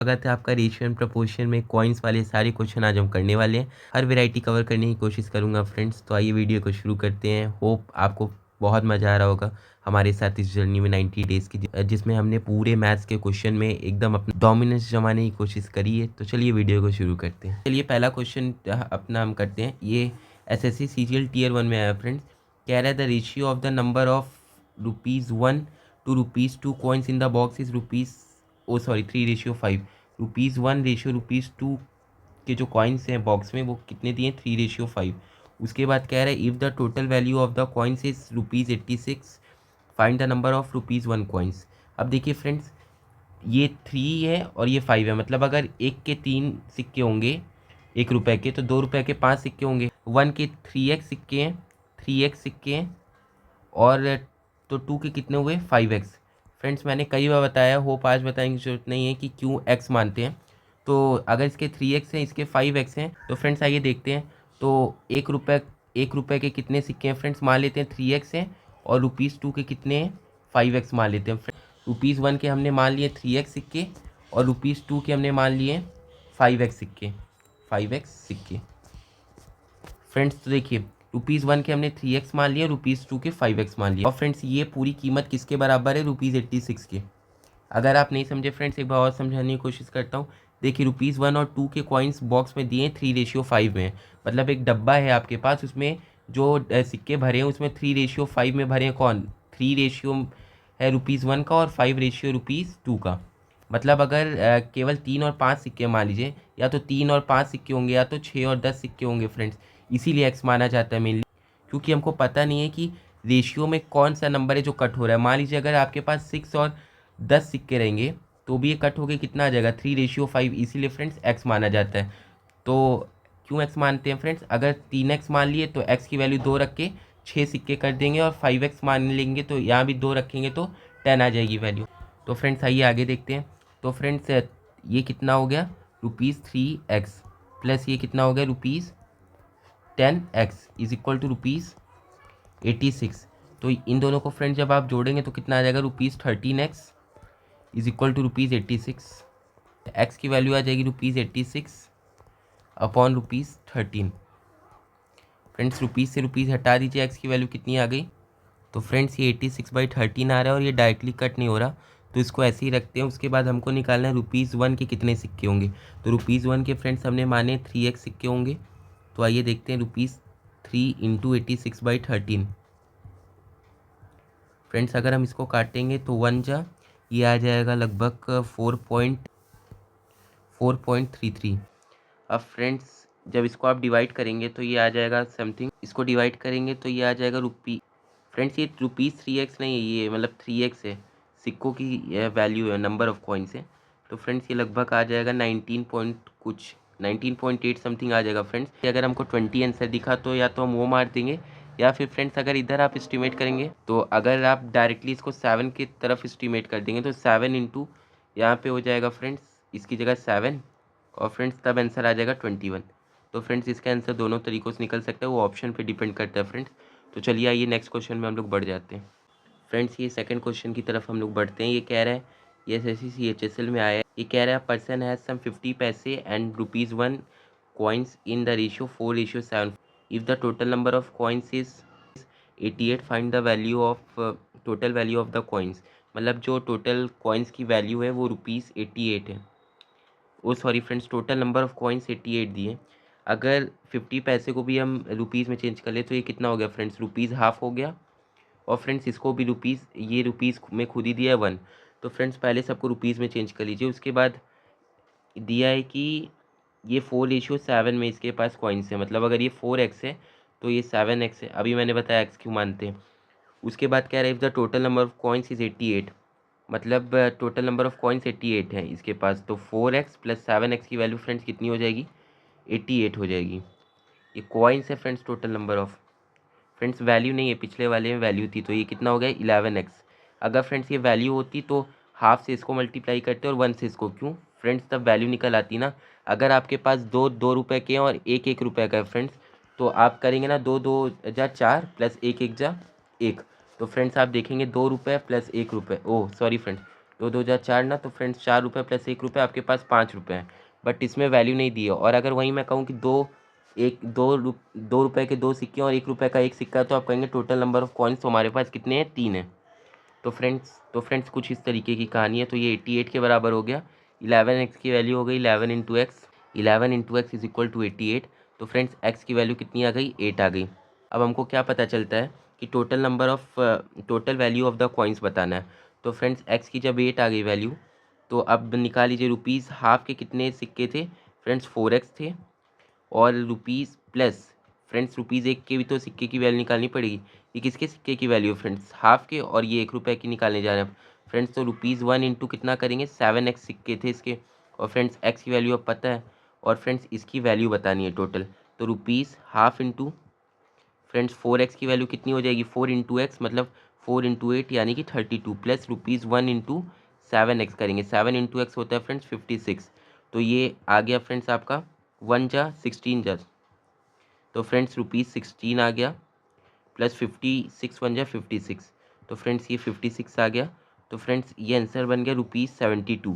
स्वागत है आपका रेशियो एंड प्रोपोर्शन में कॉइन्स वाले सारे क्वेश्चन आज हम करने वाले हैं। हर वैरायटी कवर करने की कोशिश करूंगा फ्रेंड्स। तो आइए वीडियो को शुरू करते हैं। होप आपको बहुत मज़ा आ रहा होगा हमारे साथ इस जर्नी में 90 डेज़ की, जिसमें हमने पूरे मैथ्स के क्वेश्चन में एकदम अपना डोमिनेंस जमाने की कोशिश करी है। तो चलिए वीडियो को शुरू करते हैं। चलिए पहला क्वेश्चन अपना हम करते हैं। ये SSC CGL Tier 1 में आया फ्रेंड्स। कह रहा है the ratio of the number of ₹1 to ₹2 coins in the box is ₹3:5। ₹1:2 के जो कॉइन्स हैं बॉक्स में वो कितने दिए? 3:5। उसके बाद कह रहा है if the total value of the coins is ₹86, find the number of ₹1 coins. अब देखिए फ्रेंड्स, ये 3 है और ये 5 है, मतलब अगर एक के 3 सिक्के होंगे ₹1 के, तो ₹2 के 5 सिक्के होंगे। 1 के 3x सिक्के हैं, 3x सिक्के हैं, और तो 2 के कितने हुए? 5x। फ्रेंड्स मैंने कई बार बताया, होप आज बताने की जरूरत नहीं है कि क्यों x मानते हैं। तो अगर इसके 3x हैं, इसके 5x हैं, तो फ्रेंड्स आइए देखते हैं। तो ₹1 के कितने सिक्के हैं फ्रेंड्स? मान लेते हैं 3x हैं, और ₹2 के कितने हैं? 5x मान लेते हैं। ₹1 के हमने मान लिए 3x सिक्के, और ₹2 के हमने मान लिए 5x सिक्के। 5x सिक्के फ्रेंड्स, तो देखिए ₹1 के हमने 3x मान लिया, ₹2 के 5x मान लिया। और फ्रेंड्स ये पूरी कीमत किसके बराबर है? ₹86 के। अगर आप नहीं समझे फ्रेंड्स, एक बार और समझाने की कोशिश करता हूँ। देखिए ₹1 और 2 के कॉइन्स बॉक्स में दिए 3:5 में, मतलब एक डब्बा है आपके पास, उसमें जो सिक्के भरे हैं उसमें 3:5 में भरे हैं। कौन? 3 रेशियो है ₹1 का और 5 रेशियो ₹2 का। मतलब अगर केवल 3 और 5 सिक्के मान लीजिए, या तो 3 और 5 सिक्के होंगे, या तो 6 और 10 सिक्के होंगे फ्रेंड्स। इसीलिए एक्स माना जाता है मेनली, क्योंकि हमको पता नहीं है कि रेशियो में कौन सा नंबर है जो कट हो रहा है। मान लीजिए अगर आपके पास 6 और 10 सिक्के रहेंगे, तो भी ये कट होके कितना आ जाएगा? 3:5। इसीलिए फ्रेंड्स एक्स माना जाता है। तो क्यों एक्स मानते हैं फ्रेंड्स? अगर 3x मान लिए तो एक्स की वैल्यू 2 रख के 6 सिक्के कर देंगे, और 5x मान लेंगे तो यहाँ भी 2 रखेंगे तो 10 आ जाएगी वैल्यू। तो फ्रेंड्स आइए आगे देखते हैं। तो फ्रेंड्स ये कितना हो गया? ₹3x प्लस ये कितना हो गया? ₹10x is equal to ₹86। तो इन दोनों को फ्रेंड्स जब आप जोड़ेंगे तो कितना आ जाएगा? ₹13x is equal to ₹86। X की वैल्यू आ जाएगी ₹86 अपॉन ₹13। फ्रेंड्स रुपीज़ से रुपीज़ हटा दीजिए, एक्स की वैल्यू कितनी आ गई? तो फ्रेंड्स ये 86/13 आ रहा है, और ये डायरेक्टली कट नहीं हो रहा, तो इसको ऐसे ही रखते हैं। उसके बाद हमको निकालना है ₹1 के कितने सिक्के होंगे। तो ₹1 के फ्रेंड्स हमने माने 3x सिक्के होंगे। तो आइए देखते हैं, ₹3 इंटू 86/13। फ्रेंड्स अगर हम इसको काटेंगे तो 1 जा, ये आ जाएगा लगभग 4.33। अब फ्रेंड्स जब इसको आप डिवाइड करेंगे तो ये आ जाएगा समथिंग, इसको डिवाइड करेंगे तो ये आ जाएगा फ्रेंड्स ये ₹3x नहीं है, ये मतलब 3x है। सिक्कों की वैल्यू है, नंबर ऑफ कॉइन्स है। तो फ्रेंड्स ये लगभग आ जाएगा 19 पॉइंट कुछ, 19.8 समथिंग आ जाएगा फ्रेंड्स। अगर हमको 20 आंसर दिखा तो या तो हम वो मार देंगे, या फिर फ्रेंड्स अगर इधर आप एस्टिमेट करेंगे, तो अगर आप डायरेक्टली इसको 7 की तरफ एस्टिमेट कर देंगे तो 7 इंटू यहाँ पे हो जाएगा फ्रेंड्स, इसकी जगह 7, और फ्रेंड्स तब आंसर आ जाएगा 21। तो फ्रेंड्स इसका आंसर दोनों तरीक़ों से निकल सकता है, वो ऑप्शन पे डिपेंड करता है फ्रेंड्स। तो चलिए आइए नेक्स्ट क्वेश्चन में हम लोग बढ़ जाते हैं। फ्रेंड्स ये सेकंड क्वेश्चन की तरफ हम लोग बढ़ते हैं। ये कह रहा है, ये SSC CHSL में आया है। ये कह रहा है पर्सन हैज़ सम 50 पैसे and ₹1 coins in the ratio 4:7। If the total number of coins is 88, find the value of total value of the coins. मतलब जो टोटल कॉइन्स की वैल्यू है वो ₹88 है। Oh sorry friends, total number of coins 88 दिए। अगर 50 पैसे को भी हम रुपीज़ में चेंज कर ले तो ये कितना हो गया फ्रेंड्स? ₹1/2 हो गया। और फ्रेंड्स इसको भी रुपीज़, ये रुपीज़ में खुद ही दिया है 1। तो फ्रेंड्स पहले सबको रुपीज़ में चेंज कर लीजिए। उसके बाद दिया है कि ये 4:7 में इसके पास कॉइन्स है, मतलब अगर ये 4x है तो ये 7x है। अभी मैंने बताया x क्यों मानते हैं। उसके बाद कह रहा है if the total number of coins is 88, मतलब टोटल नंबर ऑफ कॉइन्स 88 है इसके पास, तो 4x प्लस 7x की वैल्यू फ्रेंड्स कितनी हो जाएगी? 88 हो जाएगी। ये कॉइन्स है friends, total number of, friends value नहीं है, पिछले वाले में वैल्यू थी, तो ये कितना हो गया? 11x। अगर फ्रेंड्स ये वैल्यू होती तो हाफ से इसको मल्टीप्लाई करते और 1 से इसको, क्यों फ्रेंड्स? तब वैल्यू निकल आती ना। अगर आपके पास दो रुपए के हैं और एक ₹1 का है फ्रेंड्स, तो आप करेंगे ना, 2×2=4 प्लस 1×1=1। तो फ्रेंड्स आप देखेंगे ₹2 प्लस ₹1, ओह सॉरी फ्रेंड्स, दो 2 4 ना, तो फ्रेंड्स 4 रुपये प्लस 1 रुपये आपके पास 5 रुपये हैं, बट इसमें वैल्यू नहीं दी है। और अगर वहीं मैं कहूँ कि दो रुपये के दो सिक्के और 1 रुपये का एक सिक्का है, तो आप कहेंगे टोटल नंबर ऑफ कॉइन्स तो हमारे पास कितने हैं, 3 हैं। तो फ्रेंड्स कुछ इस तरीके की कहानी है। तो ये 88 के बराबर हो गया। 11x की वैल्यू हो गई 11 × x, 11 × x is equal to 88। तो फ्रेंड्स x की वैल्यू कितनी आ गई, 8 आ गई। अब हमको क्या पता चलता है कि total value of the coins बताना है। तो फ्रेंड्स x की जब 8 आ गई वैल्यू, तो अब निकाल लीजिए रुपीज़ हाफ के कितने सिक्के थे, फ्रेंड्स 4x थे। और रुपीज़ प्लस फ्रेंड्स रुपीज़ 1 के भी तो सिक्के की वैल्यू निकालनी पड़ेगी। ये किसके सिक्के की वैल्यू है फ्रेंड्स, हाफ के, और ये 1 रुपये की निकालने जा रहे हैं फ्रेंड्स। तो रुपीज़ 1 इंटू कितना करेंगे, 7x सिक्के थे इसके, और फ्रेंड्स x की वैल्यू अब पता है, और फ्रेंड्स इसकी वैल्यू बतानी है टोटल। तो rupees half into friends 4x की वैल्यू कितनी हो जाएगी, 4 × x मतलब 4 × 8 यानी कि 32, प्लस रुपीज़ 1 इंटू 7x करेंगे, 7 × x होता है फ्रेंड्स 56। तो ये आ गया फ्रेंड्स आपका 1 × 16 जा, तो फ्रेंड्स रुपीज़ 16 आ गया, प्लस 56 1 × 56, तो फ्रेंड्स ये 56 आ गया। तो फ्रेंड्स ये आंसर बन गया रुपीज़ 72,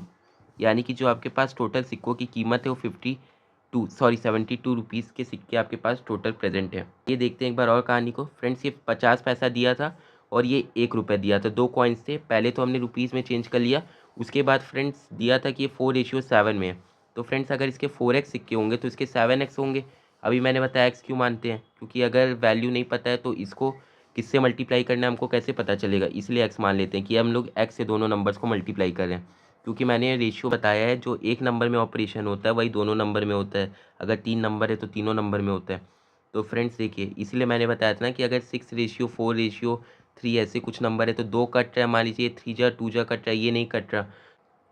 यानी कि जो आपके पास टोटल सिक्कों की कीमत है वो 72 रुपीज़ के सिक्के आपके पास टोटल प्रेजेंट है। ये देखते हैं एक बार और कहानी को। फ्रेंड्स ये 50 पैसा दिया था और ये 1 रुपये दिया था, दो कॉइन्स थे। पहले तो हमने रुपीज़ में चेंज कर लिया, उसके बाद फ्रेंड्स दिया था कि ये 4:7 में है। तो फ्रेंड्स अगर इसके 4x सिक्के होंगे तो इसके 7x होंगे। अभी मैंने बताया x क्यों मानते हैं, क्योंकि अगर वैल्यू नहीं पता है तो इसको किससे मल्टीप्लाई करना है हमको कैसे पता चलेगा, इसलिए x मान लेते हैं कि हम लोग x से दोनों नंबर्स को मल्टीप्लाई कर रहे हैं। क्योंकि मैंने रेशियो बताया है, जो एक नंबर में ऑपरेशन होता है वही दोनों नंबर में होता है, अगर 3 नंबर है तो तीनों नंबर में होता है। तो फ्रेंड्स देखिए, इसलिए मैंने बताया था ना कि अगर 6:4:3 ऐसे कुछ नंबर है तो 2 कट रहा है, मान लीजिए 3 × 2 कट रहा है, ये नहीं कट रहा,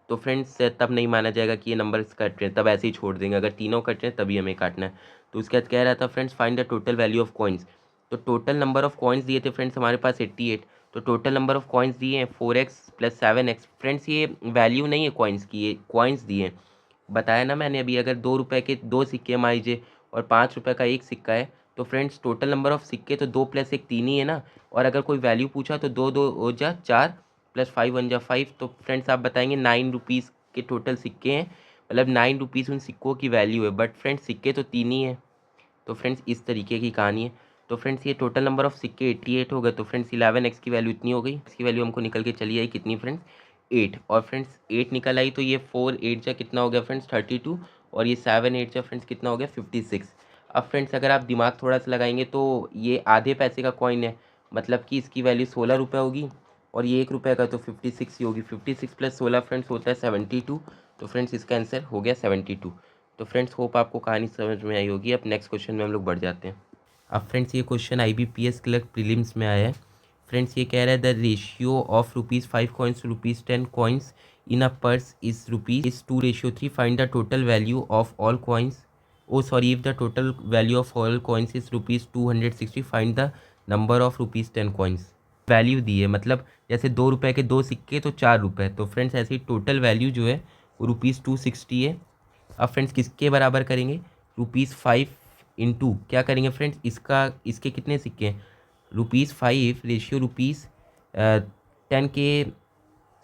तो फ्रेंड्स तब नहीं माना जाएगा कि ये नंबर्स कट रहे हैं, तब ऐसे ही छोड़ देंगे। अगर तीनों कट रहे हैं तभी हमें काटना है। तो उसके बाद कह रहा था friends find the total value of coins. तो टोटल नंबर ऑफ कॉइन्स दिए थे फ्रेंड्स हमारे पास 88। तो टोटल नंबर ऑफ कॉइन्स दिए हैं 4x प्लस 7x। फ्रेंड्स ये वैल्यू नहीं है कॉइन्स की, ये कॉइन्स दिए हैं। बताया ना मैंने अभी, अगर 2 रुपये के दो सिक्के मान लीजिए और 5 रुपये का एक सिक्का है, तो फ्रेंड्स टोटल नंबर ऑफ सिक्के तो 2 + 1 3 ही है ना। और अगर कोई वैल्यू पूछा तो 2 2 हो जा 4, प्लस 5 1 जा 5। तो फ्रेंड्स आप बताएंगे 9 रुपीज़ के टोटल सिक्के हैं, मतलब 9 रुपीज़ उन सिक्कों की वैल्यू है, बट फ्रेंड्स सिक्के तो 3 ही है। तो फ्रेंड्स इस तरीके की कहानी है। तो फ्रेंड्स ये टोटल नंबर ऑफ सिक्के 88 हो गए। तो फ्रेंड्स 11x की वैल्यू इतनी हो गई, इसकी वैल्यू हमको निकल के चली आई कितनी फ्रेंड्स, 8। और फ्रेंड्स 8 निकल आई, तो ये 4 8 जा कितना हो गया फ्रेंड्स 32, और ये 7 8 जा फ्रेंड्स कितना हो गया 56। अब फ्रेंड्स अगर आप दिमाग थोड़ा सा लगाएंगे तो ये आधे पैसे का कॉइन है, मतलब कि इसकी वैल्यू 16 रुपये होगी, और ये 1 रुपये का तो 56 ही होगी। 56 + 16 फ्रेंड्स होता है 72। तो फ्रेंड्स इसका आंसर हो गया 72। तो फ्रेंड्स होप आपको कहानी समझ में आई होगी। अब नेक्स्ट क्वेश्चन में हम लोग बढ़ जाते हैं। अब फ्रेंड्स ये क्वेश्चन IBPS क्लर्क प्रीलिम्स में आया है। फ्रेंड्स ये कह रहा है the ratio of ₹5 coins to ₹10 coins in a purse is ₹2:3। Find the total value of all coins. Oh sorry, if the total value of all coins is ₹260, find the number of ₹10 coins. Value दी है, मतलब जैसे 2 रुपये के दो सिक्के तो 4 रुपये, तो फ्रेंड्स ऐसे ही टोटल वैल्यू जो है वो ₹260 है। अब फ्रेंड्स किसके बराबर करेंगे, ₹5 इंटू क्या करेंगे फ्रेंड्स, इसके कितने सिक्के हैं, ₹5 रेशियो ₹10 के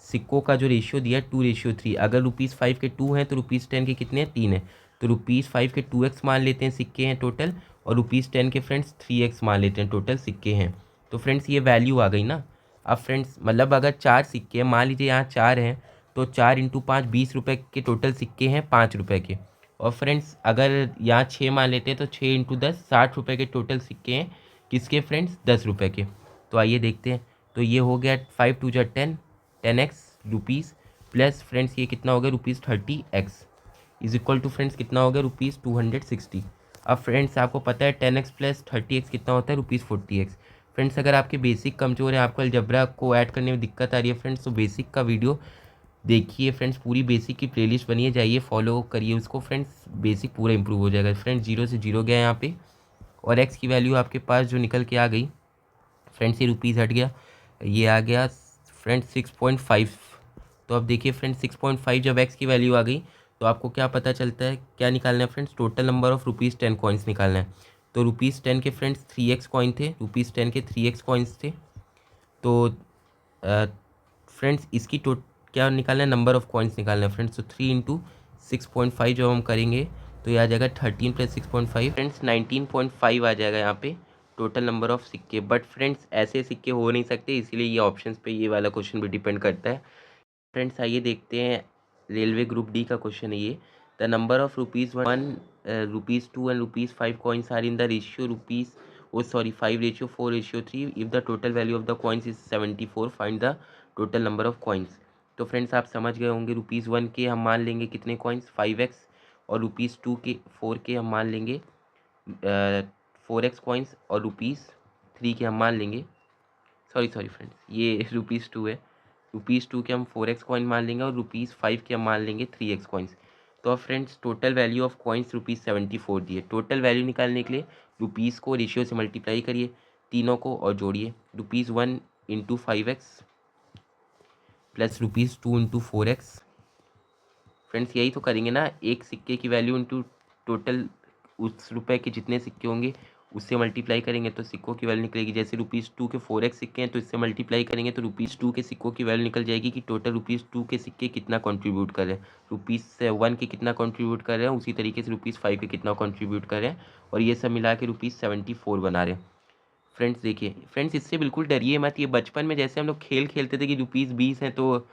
सिक्कों का जो रेशियो दिया है 2:3। अगर ₹5 के 2 हैं तो ₹10 के कितने हैं, 3 हैं। तो ₹5 के 2x मान लेते हैं सिक्के हैं टोटल, और ₹10 के फ्रेंड्स 3x मान लेते हैं टोटल सिक्के हैं। तो फ्रेंड्स ये वैल्यू आ गई ना। अब फ्रेंड्स मतलब अगर 4 सिक्के हैं, मान लीजिए यहाँ 4 हैं, तो 4 × 5 20 रुपये के टोटल सिक्के हैं 5 रुपये के। और फ्रेंड्स अगर यहाँ 6 मान लेते हैं तो 6 × 10 60 रुपये के टोटल सिक्के हैं किसके फ्रेंड्स, 10 रुपये के। तो आइए देखते हैं। तो ये हो गया 5 2 जा 10, 10x रुपीज़, प्लस फ्रेंड्स ये कितना हो गया ₹30x is equal to friends कितना हो गया ₹260। अब फ्रेंड्स आपको पता है 10x प्लस 30x कितना होता है ₹40x। फ्रेंड्स अगर आपके बेसिक कमज़ोर है, आपको अलजबरा को ऐड करने में दिक्कत आ रही है फ्रेंड्स, तो बेसिक का वीडियो देखिए फ्रेंड्स, पूरी बेसिक की प्लेलिस्ट बनी है, जाइए फॉलो करिए उसको फ्रेंड्स, बेसिक पूरा इंप्रूव हो जाएगा। फ्रेंड्स 0 से 0 गया यहाँ पे, और x की वैल्यू आपके पास जो निकल के आ गई फ्रेंड्स, ये रुपीज़ हट गया, ये आ गया फ्रेंड्स 6.5। तो अब देखिए फ्रेंड्स 6.5 जब x की वैल्यू आ गई तो आपको क्या पता चलता है, क्या निकालना है friends, total number of ₹10 coins निकालना है। तो ₹10 के फ्रेंड्स 3x कॉइन थे, ₹10 के 3x कॉइन्स थे। तो फ्रेंड्स इसकी क्या निकालना है, नंबर ऑफ कॉइन्स निकालना है फ्रेंड्स। तो 3 इंटू 6.5 जब हम करेंगे तो ये आ जाएगा 13 + 6.5 फ्रेंड्स 19.5 आ जाएगा यहाँ पे टोटल नंबर ऑफ सिक्के। बट फ्रेंड्स ऐसे सिक्के हो नहीं सकते, इसीलिए ये ऑप्शंस पे ये वाला क्वेश्चन भी डिपेंड करता है। फ्रेंड्स आइए देखते हैं, रेलवे ग्रुप डी का क्वेश्चन है ये। The number of ₹1, ₹2 and ₹5 coins are in the ratio rupees 5:4:3 if the total value of the coins is 74, find the total number of coins. तो फ्रेंड्स आप समझ गए होंगे, ₹1 के हम मान लेंगे कितने कॉइन्स 5x, और ₹2 के 4 के हम मान लेंगे 4x कॉइन्स, और ₹3 के हम मान लेंगे, सॉरी फ्रेंड्स ये ₹2 है, ₹2 के हम 4x कॉइन मान लेंगे और ₹5 के हम मान लेंगे 3x कॉइन्स। तो अब friends total value of coins ₹74 दिए। टोटल वैल्यू निकालने के लिए रुपीज़ को रेशियो से मल्टीप्लाई करिए तीनों को और जोड़िए, ₹1 into 5x plus ₹2 into 4x। Friends यही तो करेंगे ना, एक सिक्के की वैल्यू इंटू टोटल उस रुपए के जितने सिक्के होंगे उससे मल्टीप्लाई करेंगे तो सिक्कों की वैल्यू निकलेगी। जैसे ₹2 के 4x सिक्के हैं तो इससे मल्टीप्लाई करेंगे तो ₹2 के सिक्कों की वैल्यू निकल जाएगी कि टोटल ₹2 के सिक्के कितना कंट्रीब्यूट कर रहे हैं, ₹1 के कितना कंट्रीब्यूट कर रहे हैं, उसी तरीके से ₹5 के कितना कंट्रीब्यूट कर रहे हैं, और ये सब मिला के ₹74 बना रहे हैं। फ्रेंड्स देखिए, फ्रेंड्स इससे बिल्कुल डरिए मत, ये बचपन में जैसे हम लोग खेल खेलते थे कि ₹20 हैं तो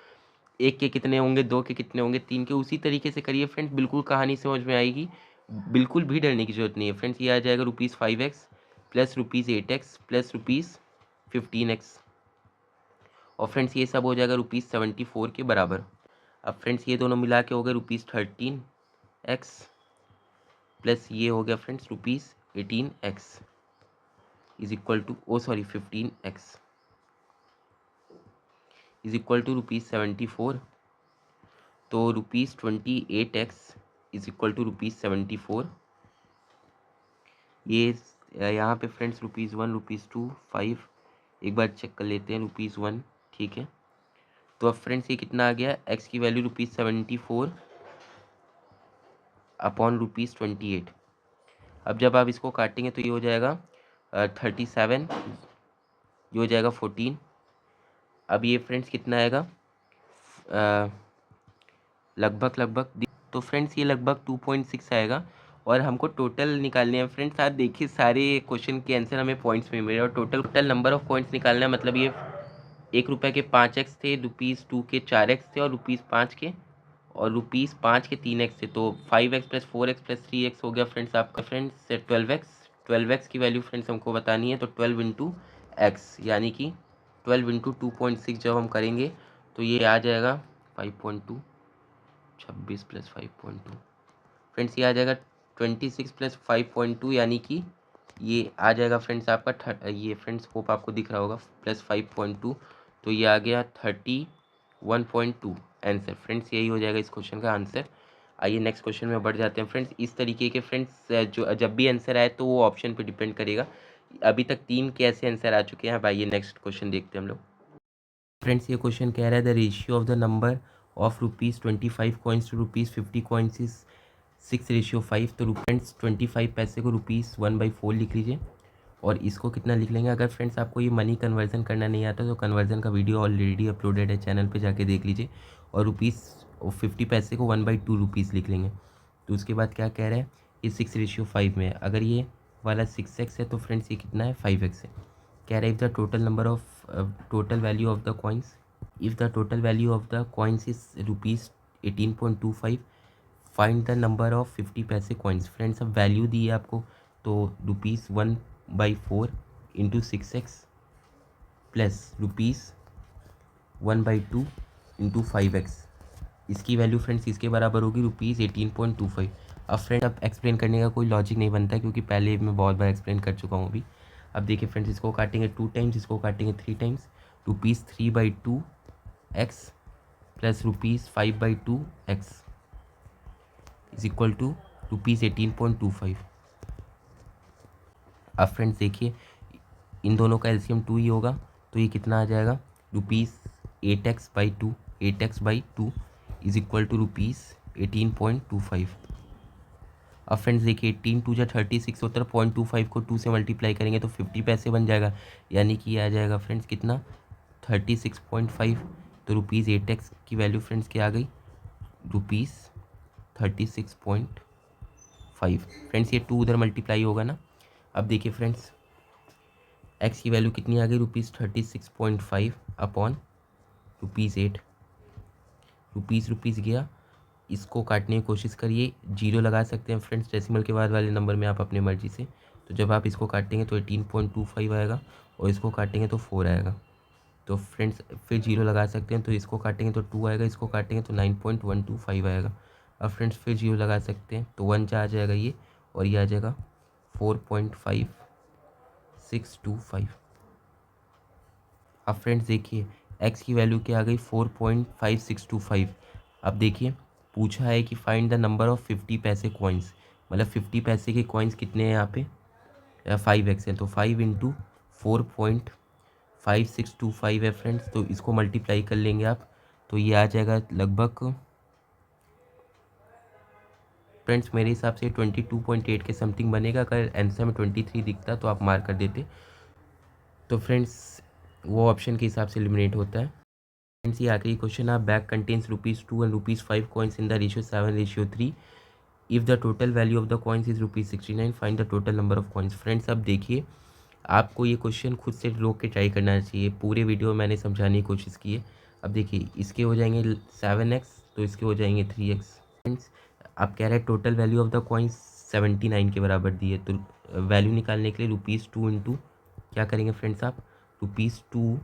एक के कितने होंगे, दो के कितने होंगे, तीन के, उसी तरीके से करिए फ्रेंड्स, बिल्कुल कहानी समझ में आएगी, बिल्कुल भी डरने की जरूरत नहीं है। फ्रेंड्स ये आ जाएगा ₹5x plus ₹8x plus ₹15x, और फ्रेंड्स ये सब हो जाएगा ₹74 के बराबर। अब फ्रेंड्स ये दोनों मिला के हो गए ₹13x प्लस ये हो गया friends ₹18x is equal to 15x is equal to ₹74। तो ₹28x इज इक्वल टू ₹74। ये यहाँ पे फ्रेंड्स ₹1, ₹2, 5 एक बार चेक कर लेते हैं, ₹1 ठीक है। तो अब फ्रेंड्स ये कितना आ गया, x की वैल्यू ₹74 अपॉन ₹28। अब जब आप इसको काटेंगे तो ये हो जाएगा 37, ये हो जाएगा 14। अब ये फ्रेंड्स कितना आएगा लगभग, तो फ्रेंड्स ये लगभग 2.6 आएगा, और हमको टोटल निकालने हैं। फ्रेंड्स आप देखिए सारे क्वेश्चन के आंसर हमें पॉइंट्स में मिले, और टोटल नंबर ऑफ पॉइंट्स निकालना है, मतलब ये ₹1 के 5x थे, ₹2 के 4x थे, और ₹5 के, और ₹5 के 3x थे, तो 5x plus 4x plus 3x हो गया फ्रेंड्स आपका फ्रेंड्स 12x की वैल्यू फ्रेंड्स हमको बतानी है। तो 12 इंटू एक्स यानी कि 12 इंटू 2.6 जब हम करेंगे तो ये आ जाएगा 5.2, 26 प्लस 5.2 फ्रेंड्स ये आ जाएगा 26 प्लस 5.2 यानी कि ये आ जाएगा फ्रेंड्स आपका ये फ्रेंड्स होप आपको दिख रहा होगा प्लस 5.2, तो ये आ गया 31.2 आंसर। फ्रेंड्स यही हो जाएगा इस क्वेश्चन का आंसर। आइए नेक्स्ट क्वेश्चन में बढ़ जाते हैं फ्रेंड्स। इस तरीके के फ्रेंड्स जो जब भी आंसर आए तो वो ऑप्शन पे डिपेंड करेगा। अभी तक 3 के ऐसे आंसर आ चुके हैं। अब आइए नेक्स्ट क्वेश्चन देखते हैं हम लोग। फ्रेंड्स ये क्वेश्चन कह रहा है the ratio of the number of ₹25 coins to ₹50 coins is 6:5। तो फ्रेंड्स 25 पैसे को ₹1/4 लिख लीजिए, और इसको कितना लिख लेंगे। अगर फ्रेंड्स आपको ये मनी कन्वर्जन करना नहीं आता तो कन्वर्जन का वीडियो ऑलरेडी अपलोडेड है चैनल पे, जाके देख लीजिए। और ₹50 पैसे को 1/2 लिख लेंगे। तो उसके बाद क्या कह रहे हैं, ये 6:5 में है। अगर ये वाला 6x है तो फ्रेंड्स ये कितना है 5x है। कह रहा है if the total number of total value of the coins, if the total value of the coins is ₹18.25, find the number of 50 पैसे कॉइन्स। फ्रेंड्स अब वैल्यू दी है आपको, तो ₹1/4 into 6x plus ₹1/2 into 5x, इसकी वैल्यू फ्रेंड्स इसके बराबर होगी ₹18.25। अब फ्रेंड अब एक्सप्लेन करने का कोई लॉजिक नहीं बनता है, क्योंकि पहले मैं बहुत बार एक्सप्लेन कर चुका हूँ अभी। अब देखिए फ्रेंड्स, इसको काटेंगे 2 टाइम्स, इसको काटेंगे 3 times, ₹3/2x plus ₹5/2x is equal to ₹18.25। अब फ्रेंड्स देखिए इन दोनों का एलसीएम 2 ही होगा, तो ये कितना आ जाएगा ₹8x/2, 8x/2 is equal to ₹18.25। अब फ्रेंड्स देखिए 18 2 जा 36 होता है, 0.25 को 2 से मल्टीप्लाई करेंगे तो 50 पैसे बन जाएगा, यानी कि ये आ जाएगा फ्रेंड्स कितना 36.5 तो रुपीज़ 8x की वैल्यू फ्रेंड्स क्या आ गई, ₹36.5। फ्रेंड्स ये 2 उधर मल्टीप्लाई होगा ना। अब देखिए फ्रेंड्स x की वैल्यू कितनी आ गई, ₹36.5 अपॉन ₹8। रुपीज़ गया, इसको काटने की कोशिश करिए, जीरो लगा सकते हैं फ्रेंड्स डेसिमल के बाद वाले नंबर में आप अपनी मर्जी से। तो जब आप इसको काटेंगे तो 18.25 आएगा और इसको काटेंगे तो 4 आएगा। तो फ्रेंड्स फिर जीरो लगा सकते हैं, तो इसको काटेंगे तो 2 आएगा, इसको काटेंगे तो 9.125 आएगा। अब फ्रेंड्स फिर जीरो लगा सकते हैं तो 1 आ जाएगा ये, और ये आ जाएगा 4.5625। अब फ्रेंड्स देखिए x की वैल्यू क्या आ गई, 4.5625। अब देखिए पूछा है कि फाइंड द नंबर ऑफ 50 पैसे कॉइन्स, मतलब 50 पैसे के कॉइन्स कितने हैं यहाँ पे, 5x है, तो 5 इंटू 4.5625 है फ्रेंड्स। तो इसको मल्टीप्लाई कर लेंगे आप, तो ये आ जाएगा लगभग फ्रेंड्स मेरे हिसाब से 22.8 के समथिंग बनेगा। अगर आंसर में 23 दिखता तो आप मार्क कर देते, तो फ्रेंड्स वो ऑप्शन के हिसाब से एलिमिनेट होता है। फ्रेंड्स ये आखिरी क्वेश्चन, आप bag contains ₹2 and ₹5 coins in the ratio 7:3। If the total value of the coins is ₹69, find the total number of coins. Friends अब देखिए आपको ये क्वेश्चन खुद से रोक के ट्राई करना चाहिए, पूरे वीडियो में मैंने समझाने की कोशिश की है। अब देखिए इसके हो जाएंगे 7x, तो इसके हो जाएंगे 3x। फ्रेंड्स आप कह रहे हैं total value of the coins 79 के बराबर दी है, तो वैल्यू निकालने के लिए ₹2 इंटू क्या करेंगे फ्रेंड्स आप, ₹2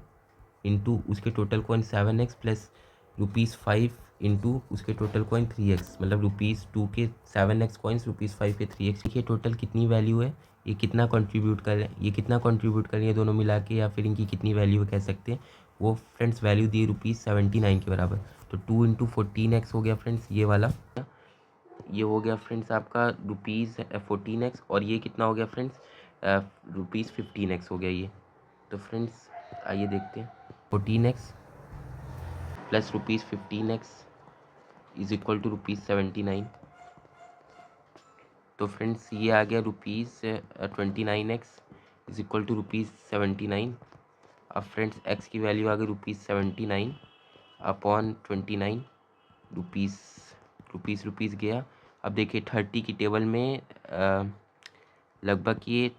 इंटू उसके total coin 7x plus ₹5 into उसके टोटल कॉइन 3x, मतलब ₹2 के 7x कॉइन्स, ₹5 के 3x। देखिए टोटल कितनी वैल्यू है, ये कितना कंट्रीब्यूट कर रहे हैं, ये कितना कंट्रीब्यूट कर रही है दोनों मिला के, या फिर इनकी कितनी वैल्यू है कह सकते हैं। वो फ्रेंड्स वैल्यू दी ₹79 के बराबर, तो 2 इंटू 14x हो गया फ्रेंड्स ये वाला। ये हो गया फ्रेंड्स आपका ₹14x, और ये कितना हो गया फ्रेंड्स, ₹15x हो गया ये। तो फ्रेंड्स आइए देखते हैं, 14x plus ₹15x is equal to ₹79। तो फ्रेंड्स ये आ गया ₹29x इज इक्वल टू ₹79। अब फ्रेंड्स x की वैल्यू आ गई ₹79 अपॉन 29, रुपीज़ रुपीज़ गया। अब देखिए 30 की टेबल में लगभग ये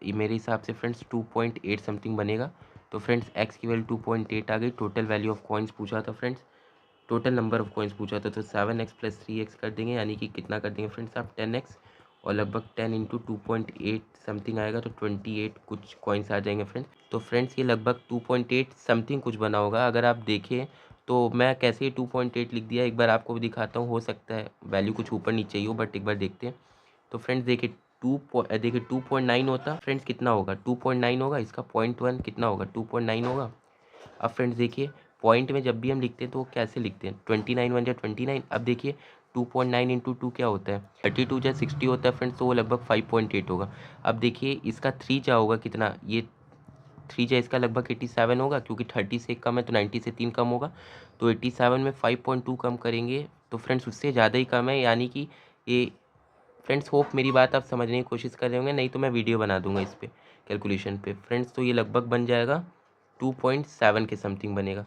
मेरे हिसाब से फ्रेंड्स 2.8 समथिंग बनेगा। तो फ्रेंड्स x की वैल्यू 2.8 आ गई। टोटल वैल्यू ऑफ कॉइन्स पूछा था friends, total number of coins पूछा था, तो 7x प्लस 3x कर देंगे, यानी कि कितना कर देंगे फ्रेंड्स आप 10x, और लगभग 10 इंटू 2.8 समथिंग आएगा, तो 28 कुछ कॉइन्स आ जाएंगे फ्रेंड्स। तो फ्रेंड्स ये लगभग 2.8 समथिंग कुछ बना होगा। अगर आप देखें तो मैं कैसे 2.8 लिख दिया, एक बार आपको भी दिखाता हूँ, हो सकता है वैल्यू कुछ ऊपर नीचे ही हो, बट एक बार देखते हैं। तो फ्रेंड्स देखिए देखिए 2.9 होता फ्रेंड्स कितना होगा, 2.9 होगा, इसका 0.1 कितना होगा, 2.9 होगा। अब फ्रेंड्स देखिए पॉइंट में जब भी हम लिखते हैं तो कैसे लिखते हैं, 29 1 जा 29। अब देखिए 2.9 इंटू 2 क्या होता है, 32 जा 60 होता है फ्रेंड्स, तो वो लगभग 5.8 होगा। अब देखिए इसका 3 जा होगा कितना, ये 3 जा इसका लगभग 87 होगा, क्योंकि 30 से कम है तो 90 से 3 कम होगा, तो 87 में 5.2 कम करेंगे तो फ्रेंड्स उससे ज़्यादा ही कम है, यानी कि ये फ्रेंड्स होप मेरी बात आप समझने की कोशिश कर रहे होंगे, नहीं तो मैं वीडियो बना दूंगा इस पर कैलकुलेशन पे फ्रेंड्स। तो ये लगभग बन जाएगा 2.7 के समथिंग बनेगा।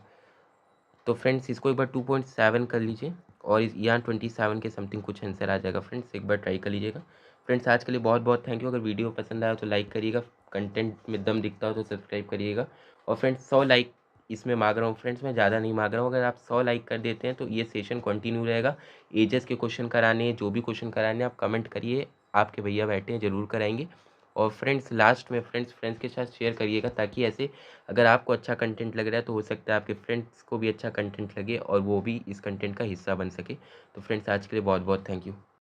तो फ्रेंड्स इसको एक बार 2.7 कर लीजिए, और यहाँ 27 के समथिंग कुछ आंसर आ जाएगा फ्रेंड्स, एक बार ट्राई कर लीजिएगा। फ्रेंड्स आज के लिए बहुत बहुत थैंक यू। अगर वीडियो पसंद आया तो लाइक करिएगा, कंटेंट में दम दिखता हो तो सब्सक्राइब करिएगा, और फ्रेंड्स 100 लाइक इसमें मांग रहा हूँ फ्रेंड्स, मैं ज़्यादा नहीं मांग रहा हूँ। अगर आप 100 लाइक कर देते हैं तो ये सेशन कंटिन्यू रहेगा। एजेस के क्वेश्चन कराने, जो भी क्वेश्चन कराने आप कमेंट करिए, आपके भैया बैठे हैं ज़रूर कराएंगे। और फ्रेंड्स लास्ट में फ्रेंड्स के साथ शेयर करिएगा, ताकि ऐसे अगर आपको अच्छा कंटेंट लग रहा है तो हो सकता है आपके फ्रेंड्स को भी अच्छा कंटेंट लगे और वो भी इस कंटेंट का हिस्सा बन सके। तो फ्रेंड्स आज के लिए बहुत बहुत थैंक यू।